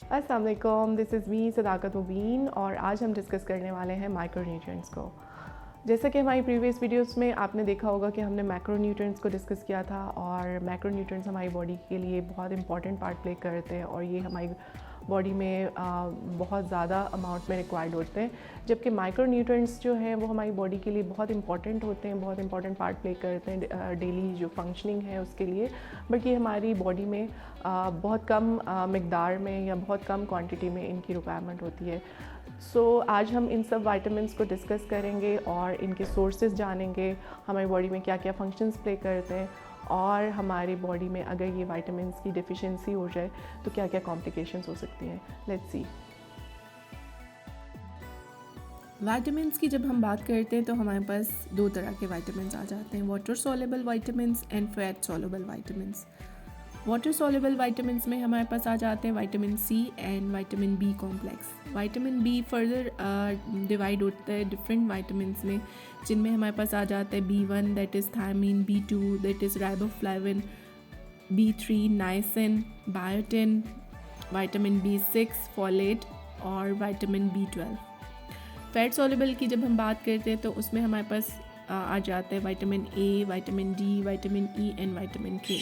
अस्सलाम वालेकुम, this is me सदाकत मुबीन और आज हम डिस्कस करने वाले हैं माइक्रोन्यूट्रिएंट्स को। जैसे कि हमारी प्रीवियस वीडियोस में आपने देखा होगा कि हमने मैक्रोन्यूट्रिएंट्स को डिस्कस किया था और मैक्रोन्यूट्रिएंट्स हमारी बॉडी के लिए बहुत इंपॉर्टेंट पार्ट प्ले करते हैं और ये हमारी बॉडी में बहुत ज़्यादा अमाउंट में रिक्वायर्ड होते हैं, जबकि माइक्रोन्यूट्रिएंट्स जो हैं वो हमारी बॉडी के लिए बहुत इंपॉर्टेंट होते हैं, बहुत इंपॉर्टेंट पार्ट प्ले करते हैं डेली जो फंक्शनिंग है उसके लिए। बट ये हमारी बॉडी में बहुत कम मिकदार में या बहुत कम क्वांटिटी में इनकी रिक्वायरमेंट होती है। आज हम इन सब विटामिन्स को डिस्कस करेंगे और इनके सोर्सेज जानेंगे, हमारी बॉडी में क्या क्या फंक्शंस प्ले करते हैं और हमारी बॉडी में अगर ये विटामिन्स की डिफिशिएंसी हो जाए तो क्या क्या कॉम्प्लिकेशंस हो सकती हैं। Let's see. विटामिन्स की जब हम बात करते हैं तो हमारे पास दो तरह के विटामिन्स आ जाते हैं, water soluble vitamins and fat soluble vitamins. Water soluble vitamins में हमारे पास आ जाते हैं vitamin C and vitamin B complex. Vitamin B further divide होता है डिफरेंट विटामिन्स में, जिनमें हमारे पास आ जाता है B1 that is thiamine, B2 that is riboflavin, B3 niacin, biotin, vitamin B6 folate और विटामिन B12। फैट सॉल्युबल की जब हम बात करते हैं तो उसमें हमारे पास आ जाता है vitamin A, vitamin D, vitamin E and vitamin के।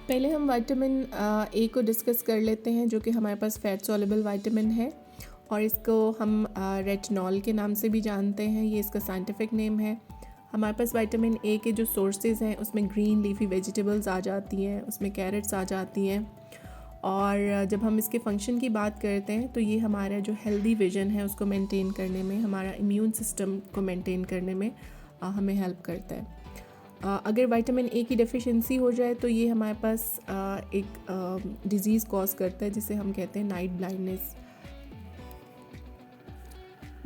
पहले हम विटामिन ए को डिस्कस कर लेते हैं, जो कि हमारे पास फैट सॉल्युबल विटामिन है और इसको हम रेटिनॉल के नाम से भी जानते हैं, ये इसका साइंटिफिक नेम है। हमारे पास विटामिन ए के जो सोर्सेज हैं उसमें ग्रीन लीफी वेजिटेबल्स आ जाती हैं, उसमें कैरेट्स आ जाती हैं और जब हम इसके फंक्शन की बात करते हैं तो ये हमारा जो हेल्दी विजन है उसको मेंटेन करने में, हमारा इम्यून सिस्टम को मेंटेन करने में हमें हेल्प करता है। अगर विटामिन ए की डेफिशिएंसी हो जाए तो ये हमारे पास एक डिज़ीज़ कॉज करता है जिसे हम कहते हैं नाइट ब्लाइंडनेस।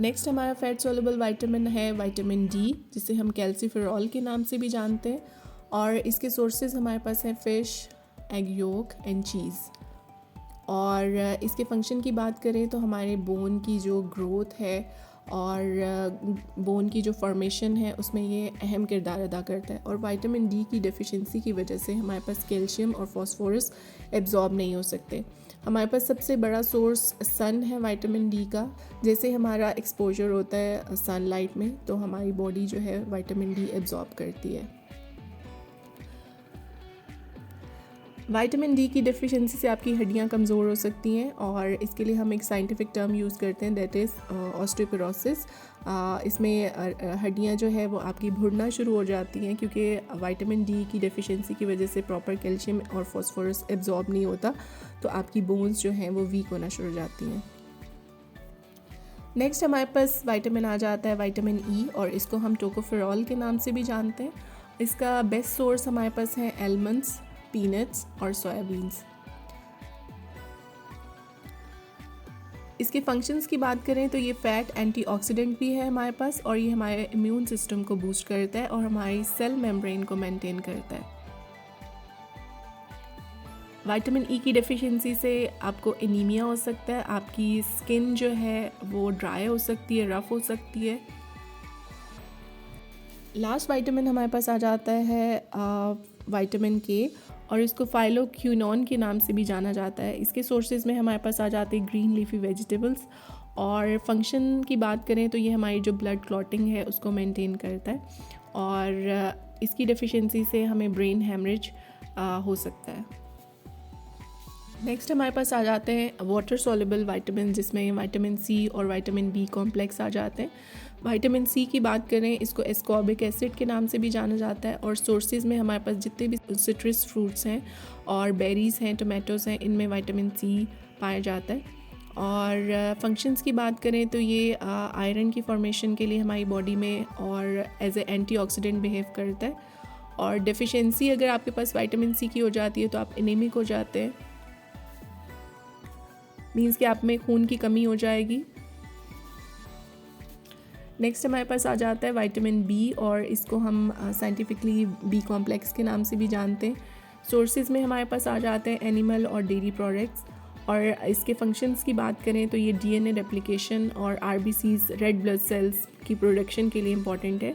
नेक्स्ट हमारा फैट सॉल्युबल विटामिन है विटामिन डी, जिसे हम कैल्सीफेरॉल के नाम से भी जानते हैं और इसके सोर्सेज हमारे पास हैं fish, egg yolk and cheese. और इसके फंक्शन की बात करें तो हमारे बोन की जो ग्रोथ है और बोन की जो फॉर्मेशन है उसमें ये अहम किरदार अदा करता है। और विटामिन डी की डेफिशिएंसी की वजह से हमारे पास कैल्शियम और फास्फोरस एब्जॉर्ब नहीं हो सकते। हमारे पास सबसे बड़ा सोर्स सन है विटामिन डी का। जैसे हमारा एक्सपोजर होता है सनलाइट में तो हमारी बॉडी जो है विटामिन डी एब्जॉर्ब करती है। विटामिन डी की डेफिशिएंसी से आपकी हड्डियां कमज़ोर हो सकती हैं और इसके लिए हम एक साइंटिफिक टर्म यूज़ करते हैं दैट इज़ ऑस्टियोपोरोसिस। इसमें हड्डियां जो है वो आपकी भुड़ना शुरू हो जाती हैं क्योंकि विटामिन डी की डेफिशिएंसी की वजह से प्रॉपर कैल्शियम और फास्फोरस एब्जॉर्ब नहीं होता, तो आपकी बोन्स जो हैं वो वीक होना शुरू हो जाती हैं। नेक्स्ट हमारे पास विटामिन आ जाता है विटामिन ई और इसको हम टोकोफेरॉल के नाम से भी जानते हैं। इसका बेस्ट सोर्स हमारे पास है एलमंड्स, पीनट्स और सोयाबीन्स। इसके फंक्शंस की बात करें तो ये फैट एंटीऑक्सीडेंट भी है हमारे पास और ये हमारे इम्यून सिस्टम को बूस्ट करता है और हमारी सेल मेम्ब्रेन को मेंटेन करता है। विटामिन ई की डेफिशिएंसी से आपको एनीमिया हो सकता है, आपकी स्किन जो है वो ड्राई हो सकती है, रफ हो सकती है। लास्ट विटामिन हमारे पास आ जाता है विटामिन के और इसको फाइलोक्विनोन के नाम से भी जाना जाता है। इसके सोर्सेज में हमारे पास आ जाते हैं ग्रीन लीफी वेजिटेबल्स और फंक्शन की बात करें तो ये हमारी जो ब्लड क्लॉटिंग है उसको मेंटेन करता है और इसकी डेफिशिएंसी से हमें ब्रेन हेमरेज हो सकता है। नेक्स्ट हमारे पास आ जाते हैं वाटर सॉल्युबल विटामिन, जिसमें विटामिन सी और विटामिन बी कॉम्प्लेक्स आ जाते हैं। विटामिन सी की बात करें इसको एस्कॉर्बिक एसिड के नाम से भी जाना जाता है और सोर्सेज में हमारे पास जितने भी सिट्रस फ्रूट्स हैं और बेरीज़ हैं, टोमेटोज़ हैं, इनमें विटामिन सी पाया जाता है। और फंक्शंस की बात करें तो ये आयरन की फॉर्मेशन के लिए हमारी बॉडी में और एज ए एंटीऑक्सीडेंट बिहेव करता है। और डेफिशिएंसी अगर आपके पास विटामिन सी की हो जाती है तो आप एनीमिक हो जाते हैं, मीन्स कि आप में खून की कमी हो जाएगी। नेक्स्ट हमारे पास आ जाता है विटामिन बी और इसको हम साइंटिफिकली बी कॉम्प्लेक्स के नाम से भी जानते हैं। सोर्सेज में हमारे पास आ जाते हैं एनिमल और डेयरी प्रोडक्ट्स और इसके फंक्शंस की बात करें तो ये डीएनए रेप्लिकेशन और आरबीसीज रेड ब्लड सेल्स की प्रोडक्शन के लिए इम्पॉर्टेंट है।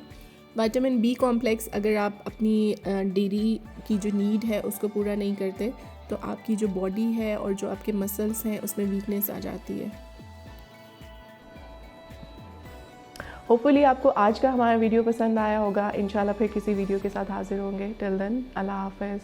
विटामिन बी कॉम्प्लेक्स अगर आप अपनी डेली की जो नीड है उसको पूरा नहीं करते तो आपकी जो बॉडी है और जो आपके मसल्स हैं उसमें वीकनेस आ जाती है। होपफुली आपको आज का हमारा वीडियो पसंद आया होगा। इंशाल्लाह फिर किसी वीडियो के साथ हाजिर होंगे। टिल देन, अल्लाह हाफ़िज़।